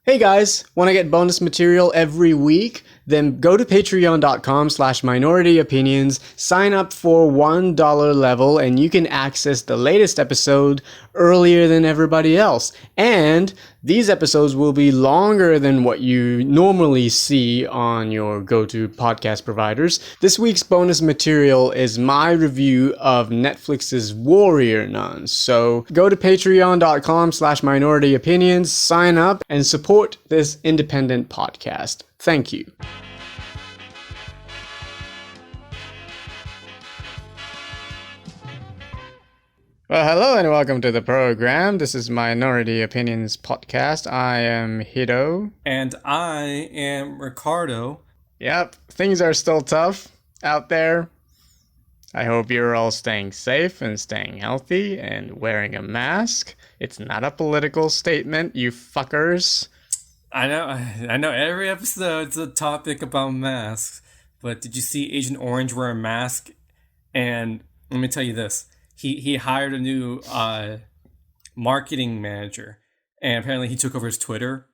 Hey guys, want to get bonus material every week? Then go to patreon.com/minorityopinions, sign up for $1 level, and you can access the latest episode earlier than everybody else. And these episodes will be longer than what you normally see on your go-to podcast providers. This week's bonus material is my review of Netflix's Warrior Nun. So go to patreon.com/minorityopinions, sign up, and support this independent podcast. Thank you. Well, hello and welcome to the program. This is Minority Opinions Podcast. I am Hito. And I am Ricardo. Yep, things are still tough out there. I hope you're all staying safe and staying healthy and wearing a mask. It's not a political statement, you fuckers. I know. Every episode's a topic about masks. But did you see Agent Orange wear a mask? And let me tell you this. He hired a new marketing manager, and apparently he took over his Twitter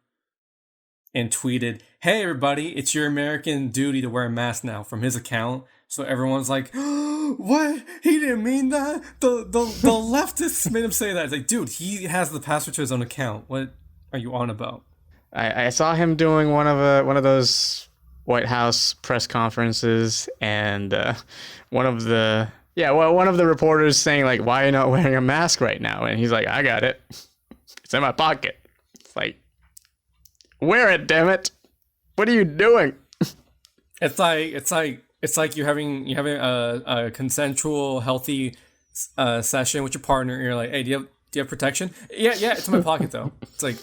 and tweeted, "Hey everybody, it's your American duty to wear a mask now," from his account. So everyone's like, oh, "What? He didn't mean that." The leftists made him say that. It's like, dude, he has the password to his own account. What are you on about? I saw him doing one of those White House press conferences, and one of the reporters saying, like, "Why are you not wearing a mask right now?" And he's like, "I got it. It's in my pocket." It's like, wear it, damn it. What are you doing? It's like you're having a consensual, healthy session with your partner. And you're like, "Hey, do you have protection?" Yeah, it's in my pocket though. It's like,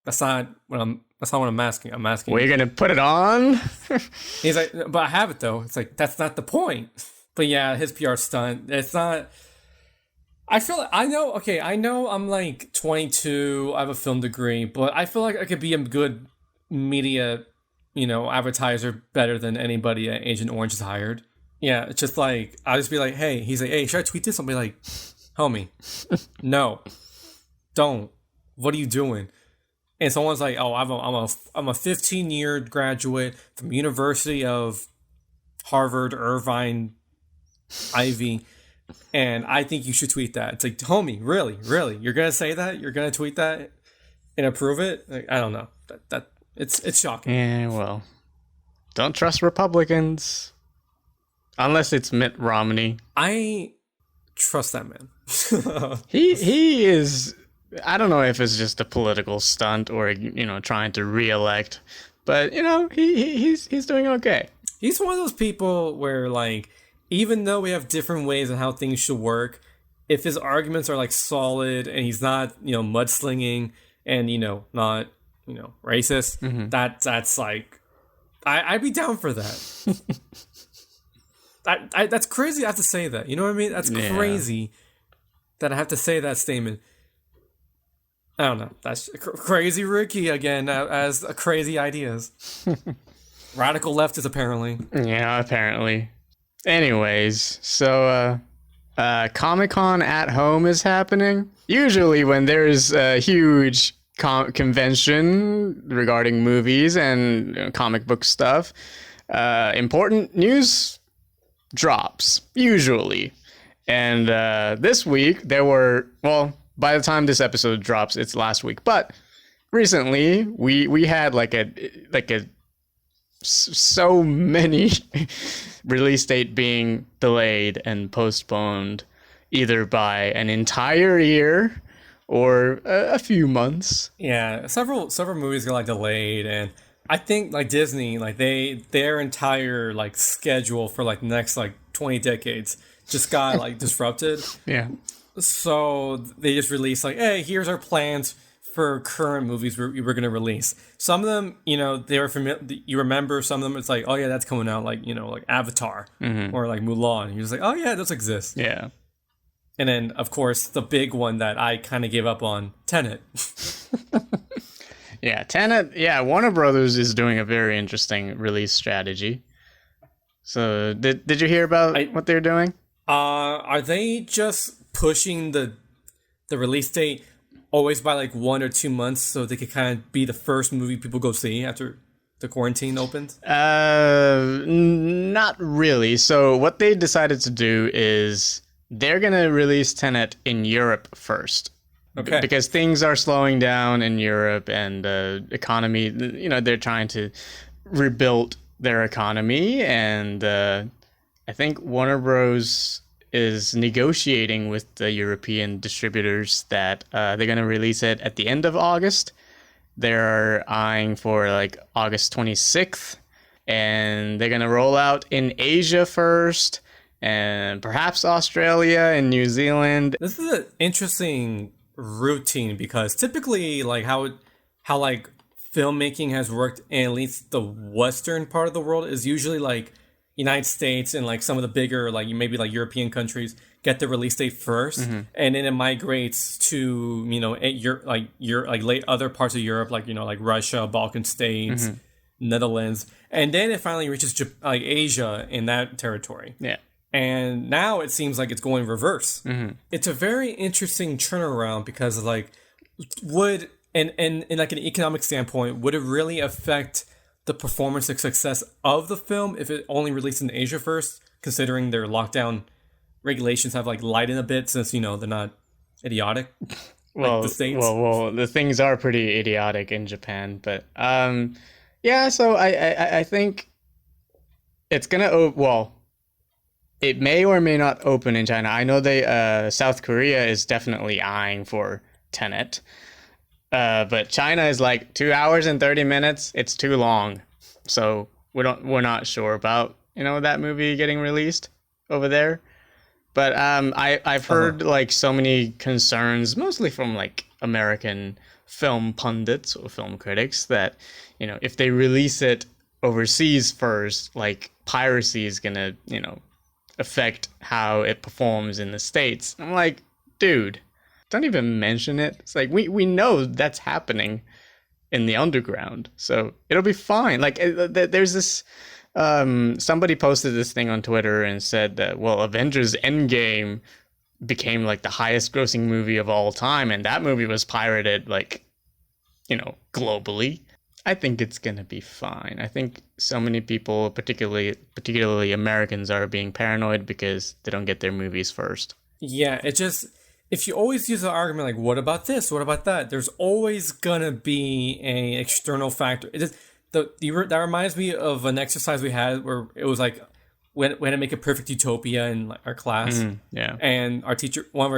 that's not what I'm asking. I'm asking. Well, you're gonna put it on? He's like, "But I have it though." It's like, that's not the point. But yeah, his PR stunt. It's not. I know I'm like 22. I have a film degree, but I feel like I could be a good media, advertiser better than anybody at Agent Orange has hired. Yeah, it's just like I'll just be like, "Hey," he's like, "Hey, should I tweet this?" I'll be like, "Homie, no, don't. What are you doing?" And someone's like, "Oh, I'm a 15-year graduate from University of Harvard, Irvine, Ivy, and I think you should tweet that." It's like, homie, really, you're gonna say that? You're gonna tweet that and approve it? Like, I don't know. That it's shocking. Yeah, well, don't trust Republicans unless it's Mitt Romney. I trust that man. He is. I don't know if it's just a political stunt or trying to reelect, but he's doing okay. He's one of those people where, like, even though we have different ways on how things should work, if his arguments are like solid and he's not, mudslinging and, not, racist, mm-hmm. that's like, I'd be down for that. That's crazy I have to say that. You know what I mean? That's crazy that I have to say that statement. I don't know. That's crazy Ricky again, as crazy ideas. Radical leftists, apparently. Yeah, apparently. Anyways, so Comic-Con at home is happening. Usually when there's a huge convention regarding movies and comic book stuff, important news drops, usually. And this week there were, well, by the time this episode drops, it's last week. But recently we had like a so many release date being delayed and postponed, either by an entire year or a few months. Yeah, several movies got like delayed, and I think like Disney, like their entire like schedule for like the next like 20 decades just got like disrupted. Yeah. So they just released like, "Hey, here's our plans for current movies we're going to release." Some of them, they were familiar. You remember some of them. It's like, "Oh yeah, that's coming out." Like, like Avatar, mm-hmm. or like Mulan. You're just like, "Oh yeah, those exist." Yeah. And then, of course, the big one that I kind of gave up on, Tenet. Yeah, Tenet. Yeah, Warner Brothers is doing a very interesting release strategy. So, did you hear about what they're doing? Are they just pushing the release date always by like 1 or 2 months so they could kind of be the first movie people go see after the quarantine opened? Not really. So what they decided to do is they're gonna release Tenet in Europe first. Okay. Because things are slowing down in Europe and the economy, they're trying to rebuild their economy. And I think Warner Bros. Is negotiating with the European distributors that they're going to release it at the end of August. They're eyeing for like August 26th. And they're going to roll out in Asia first. And perhaps Australia and New Zealand. This is an interesting routine because typically like how like filmmaking has worked in at least the western part of the world is usually like United States and like some of the bigger like maybe like European countries get the release date first, and then it migrates to late other parts of Europe like Russia, Balkan states, Netherlands, and then it finally reaches like Asia in that territory. Yeah. And now it seems like it's going reverse. It's a very interesting turnaround because like would and in like an economic standpoint, would it really affect the performance and success of the film if it only released in Asia first, considering their lockdown regulations have like lightened a bit since they're not idiotic like the States? Well, the things are pretty idiotic in Japan, but yeah. So I think it's gonna it may or may not open in China. I know South Korea is definitely eyeing for Tenet. But China is like 2 hours and 30 minutes. It's too long. So we're not sure about, that movie getting released over there. But I've heard like so many concerns, mostly from like American film pundits or film critics, that, if they release it overseas first, like piracy is gonna, affect how it performs in the States. I'm like, dude, don't even mention it. It's like we know that's happening in the underground, so it'll be fine. Like there's this somebody posted this thing on Twitter and said that Avengers Endgame became like the highest grossing movie of all time, and that movie was pirated like globally. I think it's gonna be fine. I think so many people, particularly Americans, are being paranoid because they don't get their movies first. Yeah, it just, if you always use the argument like, what about this? What about that? There's always gonna be an external factor. It just that reminds me of an exercise we had where it was like we had to make a perfect utopia in our class. Yeah. And our teacher, one of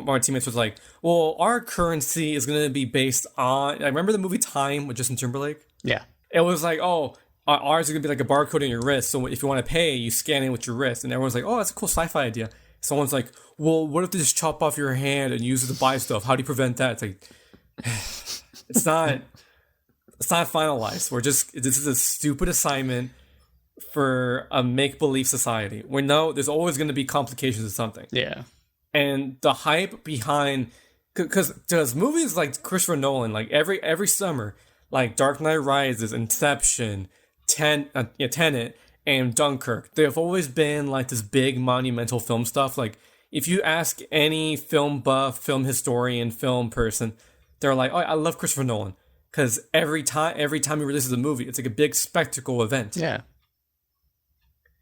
our teammates was like, well, our currency is going to be based on, I remember the movie Time with Justin Timberlake? Yeah. It was like, oh, ours is going to be like a barcode on your wrist. So if you want to pay, you scan it with your wrist. And everyone's like, oh, that's a cool sci-fi idea. Someone's like, well, what if they just chop off your hand and use it to buy stuff? How do you prevent that? It's like, it's not finalized. This is a stupid assignment for a make-believe society where there's always going to be complications of something. Yeah. And the hype behind, because movies like Christopher Nolan, like every summer, like Dark Knight Rises, Inception, Tenet, and Dunkirk, they have always been like this big monumental film stuff. Like if you ask any film buff, film historian, film person, they're like, oh, I love Christopher Nolan because every time he releases a movie, it's like a big spectacle event. Yeah.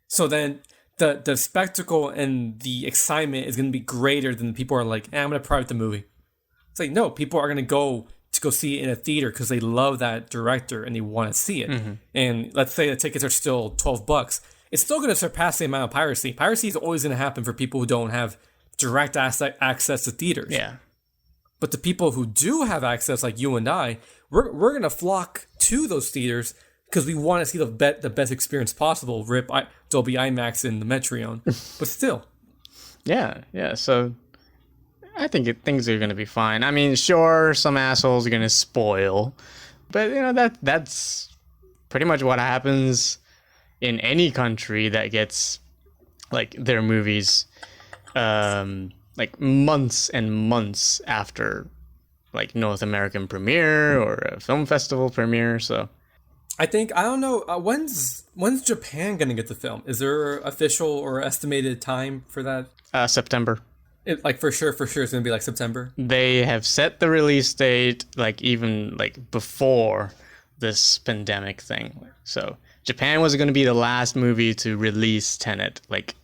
So then the spectacle and the excitement is going to be greater than people are like, I'm going to private the movie. It's like, no, people are going to go see it in a theater because they love that director and they want to see it. Mm-hmm. And let's say the tickets are still $12. It's still going to surpass the amount of piracy. Piracy is always going to happen for people who don't have direct access to theaters. Yeah. But the people who do have access, like you and I, we're going to flock to those theaters because we want to see the best experience possible. RIP Dolby IMAX and the Metreon. But still. Yeah. So I think things are going to be fine. I mean, sure, some assholes are going to spoil. But, that's pretty much what happens in any country that gets, like, their movies, like, months and months after, like, North American premiere or a film festival premiere, so... I don't know, when's Japan gonna get the film? Is there official or estimated time for that? September. Like for sure, it's gonna be like September. They have set the release date like even like before this pandemic thing. So Japan was going to be the last movie to release Tenet, like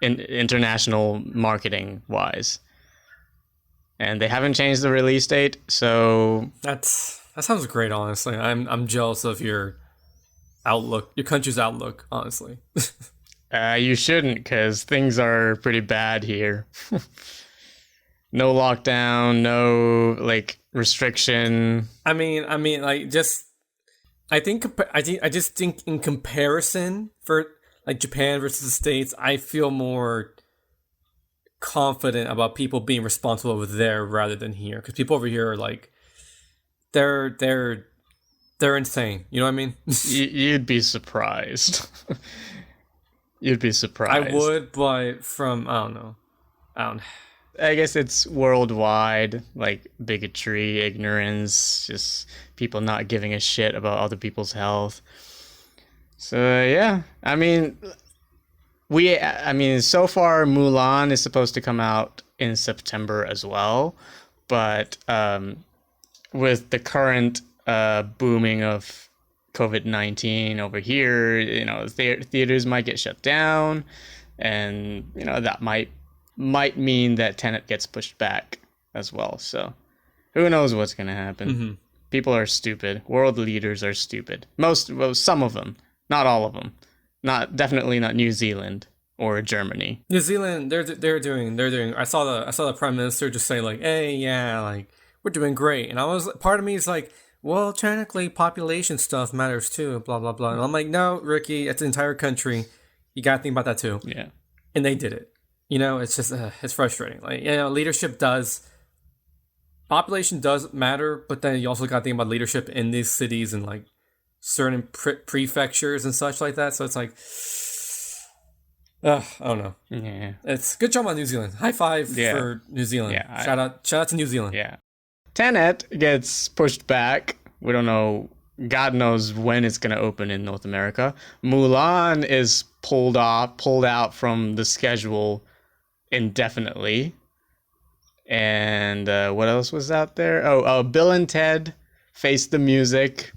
in international marketing wise, and they haven't changed the release date. So that sounds great. Honestly, I'm jealous of your outlook, your country's outlook. Honestly. You shouldn't, because things are pretty bad here. No lockdown, no like restriction. I mean, like just, I just think in comparison for like Japan versus the States, I feel more confident about people being responsible over there rather than here, because people over here are like, they're insane. You know what I mean? You'd be surprised. You'd be surprised. I would, but from I don't know. I guess it's worldwide, like bigotry, ignorance, just people not giving a shit about other people's health. So yeah, I mean, so far Mulan is supposed to come out in September as well, but with the current booming of COVID-19 over here, you know, theaters might get shut down, and you know that might mean that Tenet gets pushed back as well. So who knows what's gonna happen? Mm-hmm. People are stupid. World leaders are stupid. Some of them, not all of them. Definitely not New Zealand or Germany. New Zealand, they're doing. I saw the prime minister just say like, "Hey, yeah, like we're doing great," and part of me is like, well, technically, population stuff matters too, blah, blah, blah. And I'm like, no, Ricky, it's the entire country. You got to think about that too. Yeah. And they did it. You know, it's just, it's frustrating. Like, you know, population does matter, but then you also got to think about leadership in these cities and like certain prefectures and such like that. So it's like, I don't know. Yeah. It's good job on New Zealand. High five for New Zealand. Yeah. Shout out to New Zealand. Yeah. Tenet gets pushed back. We don't know. God knows when it's going to open in North America. Mulan is pulled out from the schedule indefinitely. And what else was out there? Bill and Ted Face the Music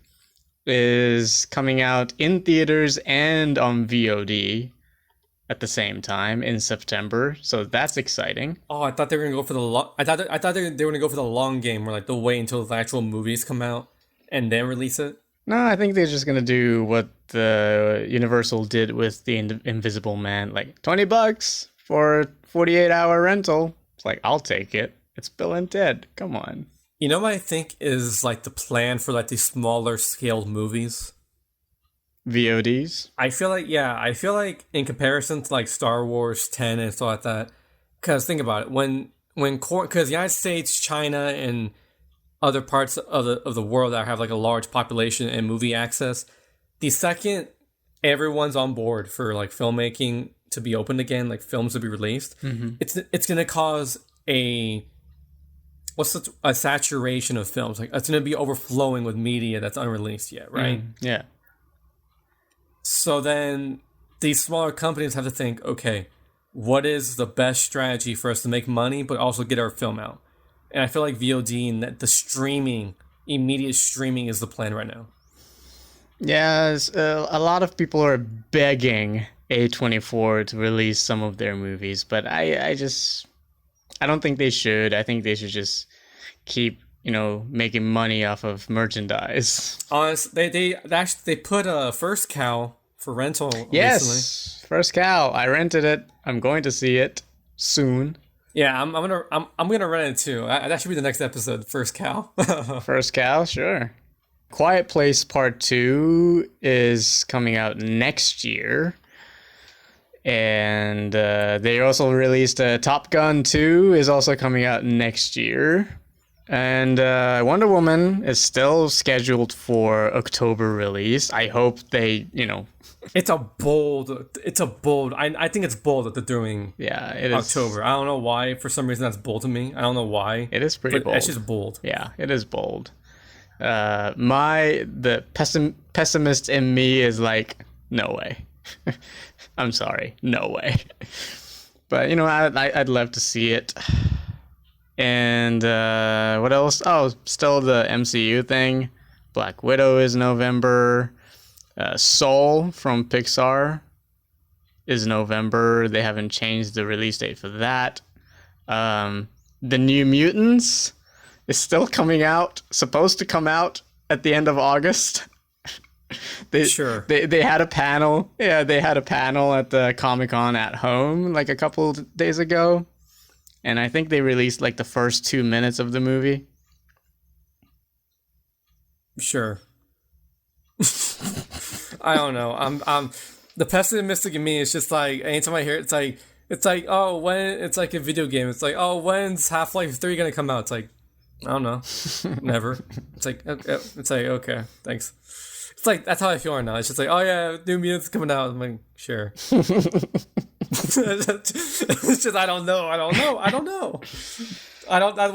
is coming out in theaters and on VOD at the same time in September, so that's exciting. Oh, I thought they were gonna go for the I thought they were gonna go for the long game, where like they'll wait until the actual movies come out and then release it. No, I think they're just gonna do what the Universal did with the Invisible Man, like $20 for 48-hour rental. It's like, I'll take it. It's Bill and Ted. Come on. You know what I think is like the plan for like these smaller scaled movies? VODs? I feel like in comparison to like Star Wars 10 and stuff like that, because think about it, because the United States, China, and other parts of the world that have like a large population and movie access, the second everyone's on board for like filmmaking to be opened again, like films to be released, it's gonna cause a saturation of films. Like it's gonna be overflowing with media that's unreleased yet, right? Yeah. So then these smaller companies have to think, okay, what is the best strategy for us to make money, but also get our film out? And I feel like VOD and the immediate streaming is the plan right now. Yeah, a lot of people are begging A24 to release some of their movies, but I don't think they should. I think they should just keep, making money off of merchandise. Honestly, they put First Cow for rental yes, recently. First Cow. I rented it. I'm going to see it soon. Yeah, I'm gonna rent it too. That should be the next episode. First Cow. First Cow, sure. Quiet Place Part 2 is coming out next year. And they also released Top Gun 2 is also coming out next year. And Wonder Woman is still scheduled for October release. I hope they, It's a bold. I think it's bold that they're doing. Yeah, it is October. I don't know why. For some reason, that's bold to me. I don't know why. It is pretty bold. It's just bold. Yeah, it is bold. The pessimist in me is like, no way. I'm sorry, no way. But I'd love to see it. And what else? Oh, still the MCU thing. Black Widow is November. Soul from Pixar is November. They haven't changed the release date for that. The New Mutants is still coming out. Supposed to come out at the end of August. They had a panel. Yeah, they had a panel at the Comic-Con at Home like a couple days ago. And I think they released like the first 2 minutes of the movie. Sure. I don't know. I'm the pessimistic in me is just like anytime I hear it, it's like oh, when it's like a video game. It's like, oh, when's Half-Life 3 gonna come out? It's like, I don't know. Never. It's like okay, thanks. It's like that's how I feel right now. It's just like, oh yeah, New Mutants coming out. I'm like, sure. It's just I don't know. I want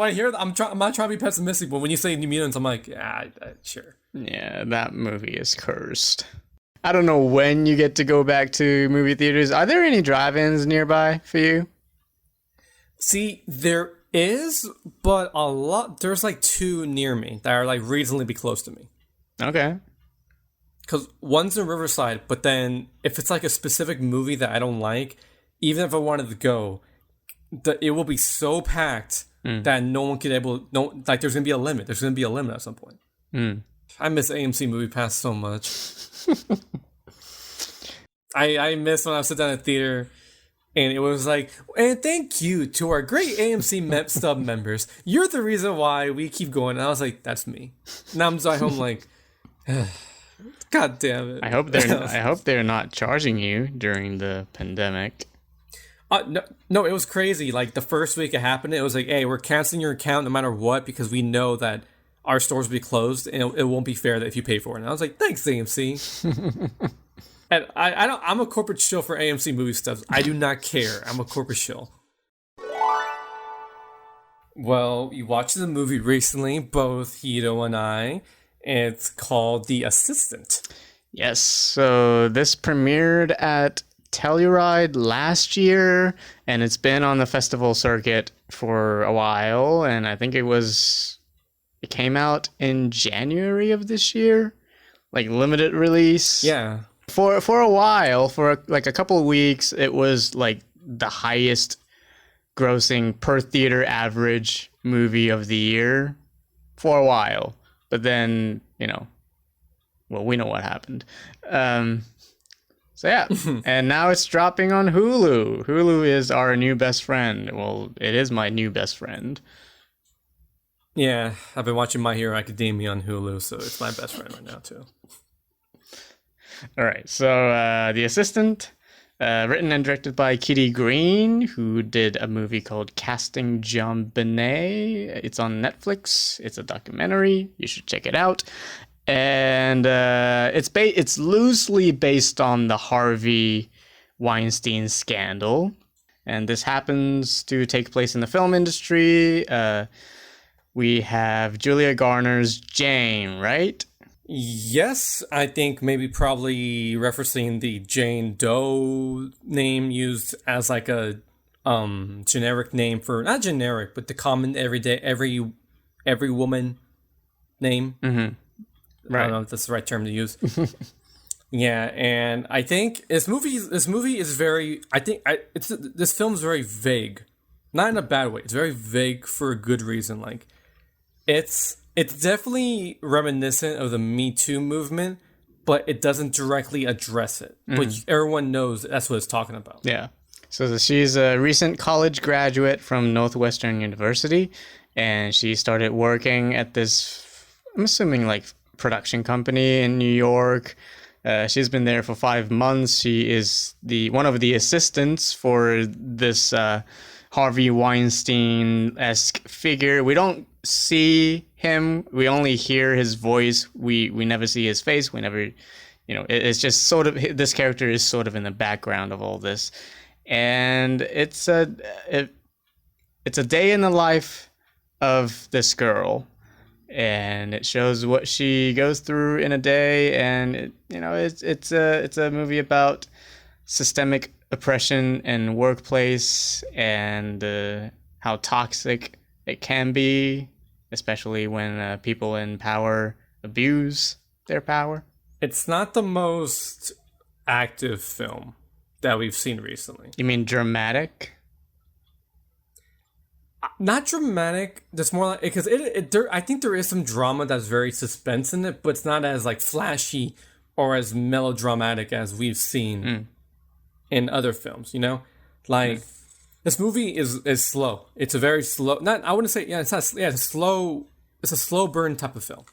to hear that. I'm not trying to be pessimistic, but when you say New Mutants, I'm like, yeah, sure. Yeah, that movie is cursed. I don't know when you get to go back to movie theaters. Are there any drive-ins nearby for you? See, there is, but there's like 2 near me that are like reasonably close to me. Okay. Because one's in Riverside, but then if it's like a specific movie that I don't like, even if I wanted to go, it will be so packed that no one could like there's going to be a limit. There's going to be a limit at some point. I miss AMC Movie Pass so much. I miss when I sit down at the theater and it was like, and thank you to our great AMC Stub members. You're the reason why we keep going. And I was like, that's me. Now I'm just home like, God damn it. I hope they're not charging you during the pandemic. No, it was crazy. Like the first week it happened, it was like, hey, we're canceling your account no matter what because we know that our stores will be closed and it won't be fair that if you pay for it. And I was like, thanks, AMC. And I'm a corporate shill for AMC movie stuff. I do not care. I'm a corporate shill. Well, you watched the movie recently, both Hito and I. It's called The Assistant. Yes, so this premiered at Telluride last year, and it's been on the festival circuit for a while, and I think it came out in January of this year, like limited release. Yeah. For a while, for like a couple of weeks, it was like the highest grossing per theater average movie of the year for a while. But then, well, we know what happened. So yeah, and now it's dropping on Hulu. Hulu is our new best friend. Well, it is my new best friend. Yeah, I've been watching My Hero Academia on Hulu, so it's my best friend right now, too. All right, so The Assistant, written and directed by Kitty Green, who did a movie called Casting JonBenet. It's on Netflix. It's a documentary. You should check it out. And it's loosely based on the Harvey Weinstein scandal. And this happens to take place in the film industry. We have Julia Garner's Jane, right? Yes, I think probably referencing the Jane Doe name used as like a generic name for, not generic, but the common everyday every woman name. Mm-hmm. Right. I don't know if that's the right term to use. Yeah, and I think this movie is very, this film is very vague. Not in a bad way. It's very vague for a good reason. Like it's definitely reminiscent of the Me Too movement, but it doesn't directly address it. Mm-hmm. But everyone knows that's what it's talking about. Yeah. So she's a recent college graduate from Northwestern University, and she started working at this, I'm assuming, like, production company in New York. She's been there for 5 months. She is one of the assistants for this Harvey Weinstein-esque figure. We don't see him. We only hear his voice. We never see his face. We never, it's just sort of, this character is sort of in the background of all this. And it's a day in the life of this girl. And it shows what she goes through in a day, and it's a movie about systemic oppression in workplace and how toxic it can be, especially when people in power abuse their power. It's not the most active film that we've seen recently. You mean dramatic? Not dramatic. That's more like because I think there is some drama that's very suspense in it, but it's not as like flashy or as melodramatic as we've seen in other films. You know, like this movie is slow. It's a very slow. Not I wouldn't say it's not. Yeah, it's slow. It's a slow burn type of film.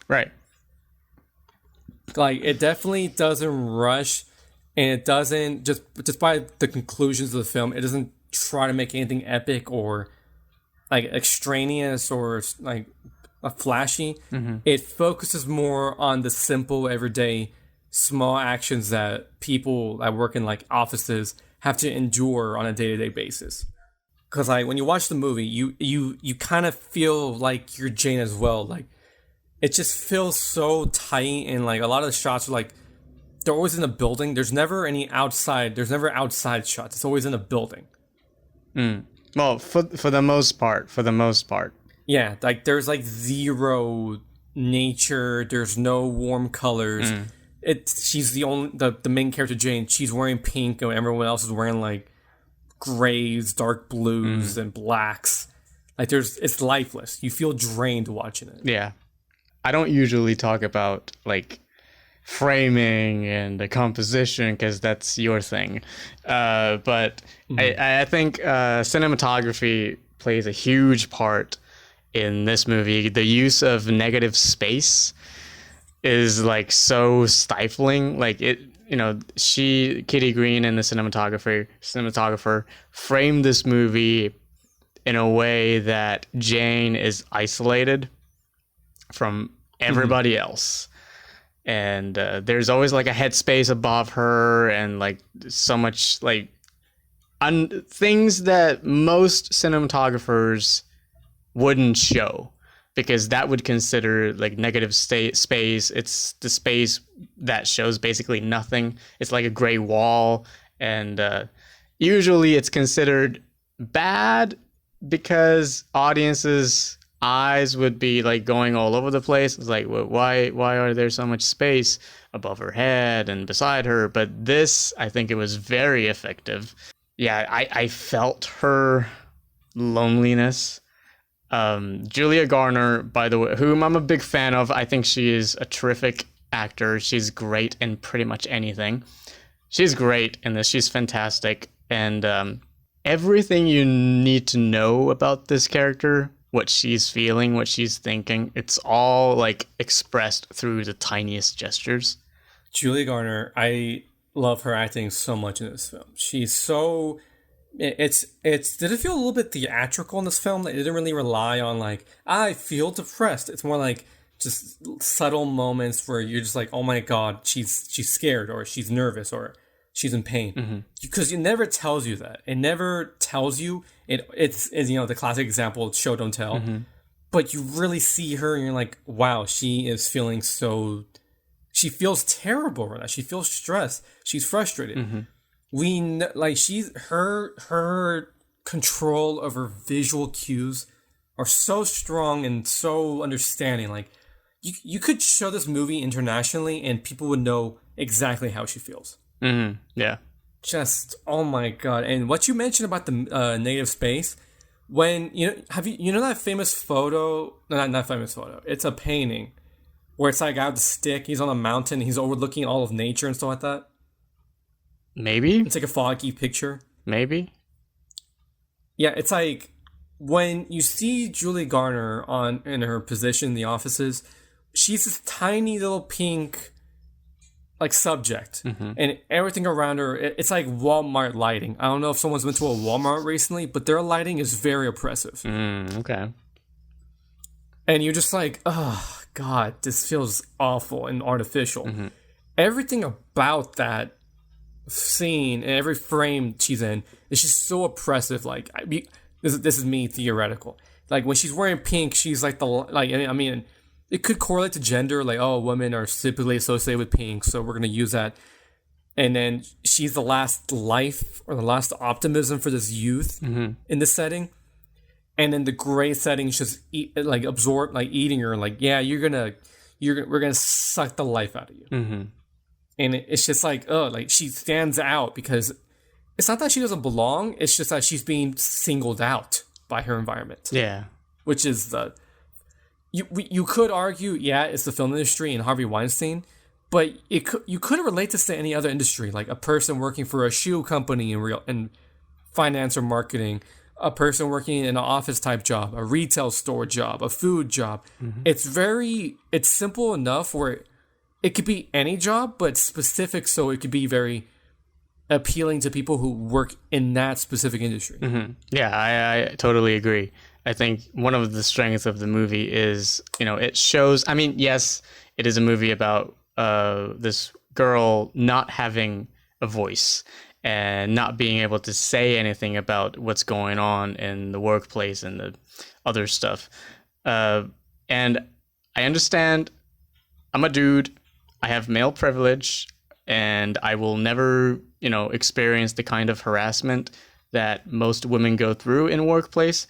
Right. Like it definitely doesn't rush, and it doesn't just by the conclusions of the film. It doesn't try to make anything epic or like extraneous or like flashy. It focuses more on the simple everyday small actions that people that work in like offices have to endure on a day-to-day basis. Because like when you watch the movie, you kind of feel like you're Jane as well. Like it just feels so tight, and like a lot of the shots are like they're always in a building. There's never outside shots. It's always in a building. Well, for the most part. Yeah, like there's like zero nature. There's no warm colors. She's the main character, Jane. She's wearing pink, and everyone else is wearing like grays, dark blues, and blacks. Like it's lifeless. You feel drained watching it. Yeah, I don't usually talk about like framing and the composition because that's your thing, but I think cinematography plays a huge part in this movie. The use of negative space is like so stifling. Like it, Kitty Green and the cinematographer framed this movie in a way that Jane is isolated from everybody else. And there's always like a headspace above her, and like so much like things that most cinematographers wouldn't show, because that would consider like negative space. It's the space that shows basically nothing. It's like a gray wall, and usually it's considered bad because audiences eyes would be like going all over the place. It's like, well, why are there so much space above her head and beside her? But this, I think it was very effective. Yeah, I felt her loneliness. Julia Garner, by the way, whom I'm a big fan of, I think she is a terrific actor. She's great in pretty much anything. She's great in this. She's fantastic. And everything you need to know about this character, what she's feeling, what she's thinking, it's all like expressed through the tiniest gestures. Julia Garner, I love her acting so much in this film. She's so... did it feel a little bit theatrical in this film? It didn't really rely on like, I feel depressed. It's more like just subtle moments where you're just like, oh my god, she's scared, or she's nervous, or she's in pain. Because it never tells you that. It never tells you. It's the classic example, show don't tell. But you really see her and you're like, wow, she is feeling she feels terrible right now. She feels stressed. She's frustrated. We know, like her control over visual cues are so strong and so understanding. Like you could show this movie internationally and people would know exactly how she feels. Yeah. Just oh my god! And what you mentioned about the negative space, when have you that famous photo? No, not famous photo. It's a painting where it's like out the stick. He's on a mountain. He's overlooking all of nature and stuff like that. Maybe it's like a foggy picture. Maybe. Yeah, it's like when you see Julie Garner in her position in the offices, she's this tiny little pink like subject, and everything around her, it's like Walmart lighting. I don't know if someone's been to a Walmart recently, but their lighting is very oppressive. Okay. And you're just like, oh god, this feels awful and artificial. Everything about that scene and every frame she's in is just so oppressive. Like this is me theoretical. Like when she's wearing pink, she's like I mean it could correlate to gender, like women are typically associated with pink, so we're gonna use that. and then she's the last life or the last optimism for this youth in this setting. And then the gray setting just absorb, like eating her, like, yeah, we're gonna suck the life out of you. And it's just like, like she stands out because it's not that she doesn't belong, it's just that she's being singled out by her environment. Yeah. Which is you could argue, yeah, it's the film industry and Harvey Weinstein, but you couldn't relate this to any other industry, like a person working for a shoe company in finance or marketing, a person working in an office type job, a retail store job, a food job. It's simple enough where it could be any job, but specific, so it could be very appealing to people who work in that specific industry. Yeah, I totally agree. I think one of the strengths of the movie is, it shows, I mean, yes, it is a movie about this girl not having a voice and not being able to say anything about what's going on in the workplace and the other stuff. And I understand, I'm a dude, I have male privilege, and I will never, experience the kind of harassment that most women go through in a workplace.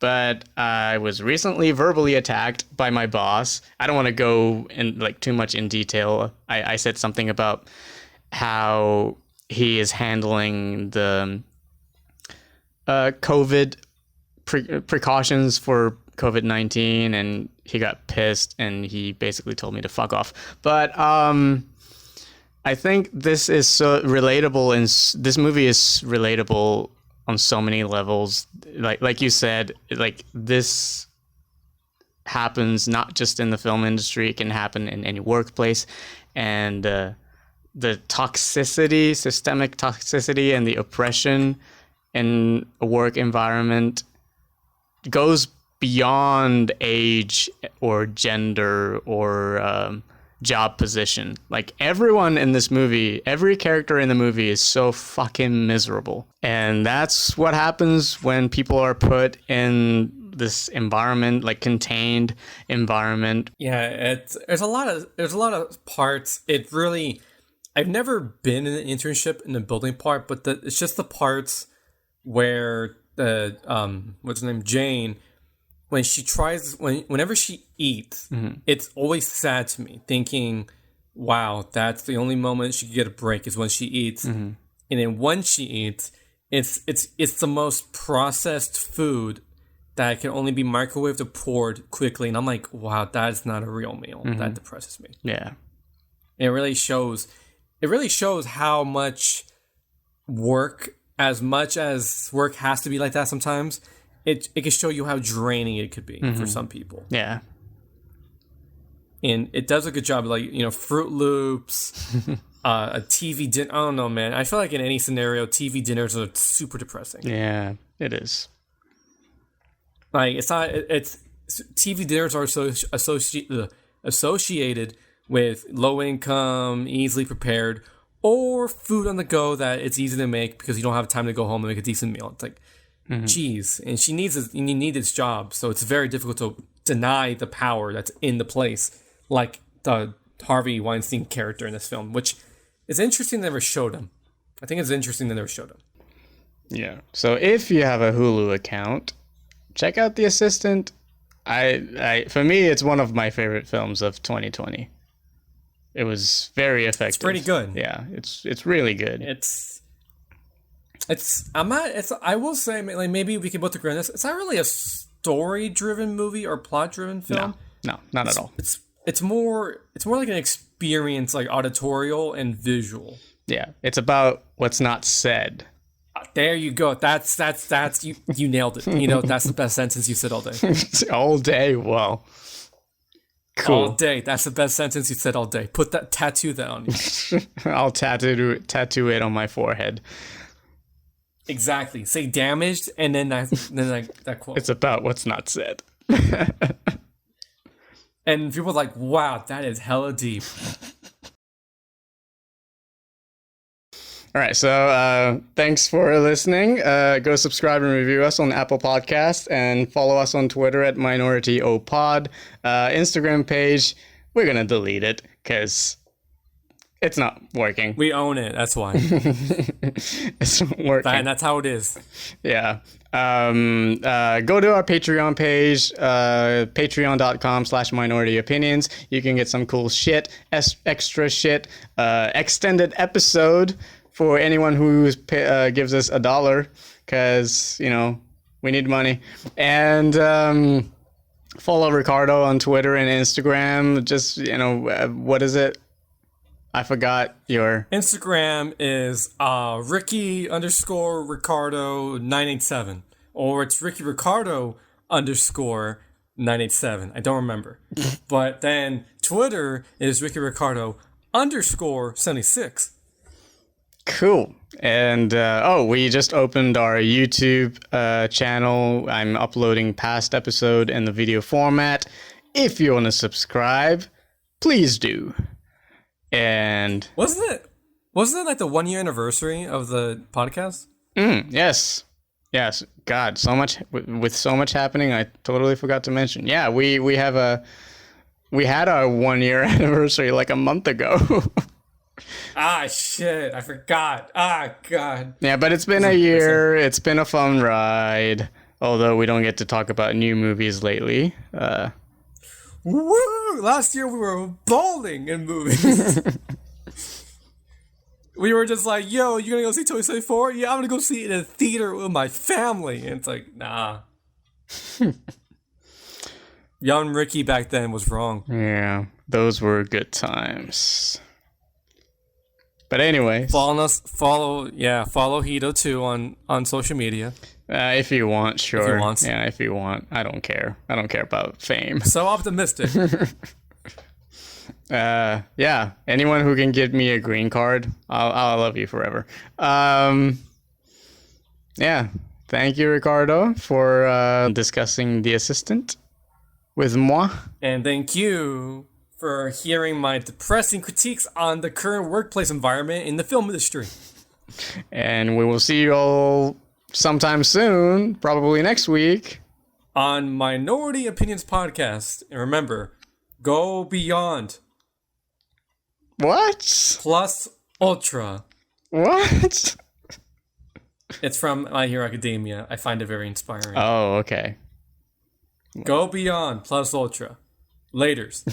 But I was recently verbally attacked by my boss. I don't want to go in too much in detail. I said something about how he is handling the COVID precautions for COVID-19, and he got pissed and he basically told me to fuck off. But I think this is so relatable, and this movie is relatable on so many levels. Like you said, this happens not just in the film industry, it can happen in any workplace. And the toxicity, systemic toxicity, and the oppression in a work environment goes beyond age or gender or job position. Like, everyone in this movie, every character in the movie is so fucking miserable. And that's what happens when people are put in this environment, like contained environment. Yeah, there's a lot of parts. It really, I've never been in an internship in the building part, but it's just the parts where the what's her name, Jane, when she tries, whenever she eats, it's always sad to me, thinking, wow, that's the only moment she can get a break is when she eats. And then when she eats, it's the most processed food that can only be microwaved or poured quickly. And I'm like, wow, that is not a real meal. That depresses me. Yeah. It really shows how much work, as much as work has to be like that sometimes, it can show you how draining it could be for some people. Yeah. And it does a good job, like, Fruit Loops, a TV dinner. I don't know, man. I feel like in any scenario, TV dinners are super depressing. Yeah, it is. Like, it's TV dinners are associated with low income, easily prepared, or food on the go that it's easy to make because you don't have time to go home and make a decent meal. It's like, geez, and you need this job, so it's very difficult to deny the power that's in the place, like the Harvey Weinstein character in this film, which is interesting they never showed him. I think it's interesting they never showed him. Yeah. So if you have a Hulu account, check out The Assistant. I for me, it's one of my favorite films of 2020. It was very effective. It's pretty good. Yeah, it's really good. I will say, like, maybe we can both agree on this. It's not really a story-driven movie or plot-driven film. No, not at all. It's more like an experience, like auditorial and visual. Yeah, it's about what's not said. There you go. That's you nailed it. That's the best sentence you said all day. All day. Well, cool. All day. That's the best sentence you said all day. Tattoo that on you. I'll tattoo it on my forehead. Exactly. Say damaged, and then that quote. It's about what's not said. And people are like, wow, that is hella deep. All right, so thanks for listening. Go subscribe and review us on Apple Podcasts, and follow us on Twitter at MinorityOpod. Instagram page, we're going to delete it because It's not working. We own it. That's why. It's not working. And that's how it is. Yeah. Go to our Patreon page, patreon.com/minority opinions. You can get some cool shit, extra shit, extended episode for anyone who gives us $1, because, you know, we need money. And follow Ricardo on Twitter and Instagram. Just, you know, what is it? I forgot your Instagram is Ricky_Ricardo987, or it's Ricky Ricardo_987. I don't remember. But then Twitter is Ricky Ricardo_76. Cool. And we just opened our YouTube channel. I'm uploading past episode in the video format. If you want to subscribe, please do. And wasn't it like the 1 year anniversary of the podcast? Yes. God, so much with so much happening, I totally forgot to mention. Yeah, we had our 1 year anniversary like a month ago. Ah, shit, I forgot. Ah, God. Yeah, but it's been a year. It's been a fun ride. Although we don't get to talk about new movies lately. Woo! Last year we were bowling in movies. We were just like, yo, you gonna go see Toy Story 4? Yeah, I'm gonna go see it in a theater with my family. And it's like, nah. Young Ricky back then was wrong. Yeah, those were good times. But anyways, follow Hito too on social media. If you want, sure. If you want. Yeah, if you want. I don't care. I don't care about fame. So optimistic. Yeah. Anyone who can give me a green card, I'll love you forever. Yeah. Thank you, Ricardo, for discussing The Assistant with moi. And thank you for hearing my depressing critiques on the current workplace environment in the film industry. And we will see you all sometime soon, probably next week, on Minority Opinions Podcast. And remember, go beyond. What? Plus ultra. What? It's from My Hero Academia. I find it very inspiring. Oh, okay. Go beyond plus ultra. Laters.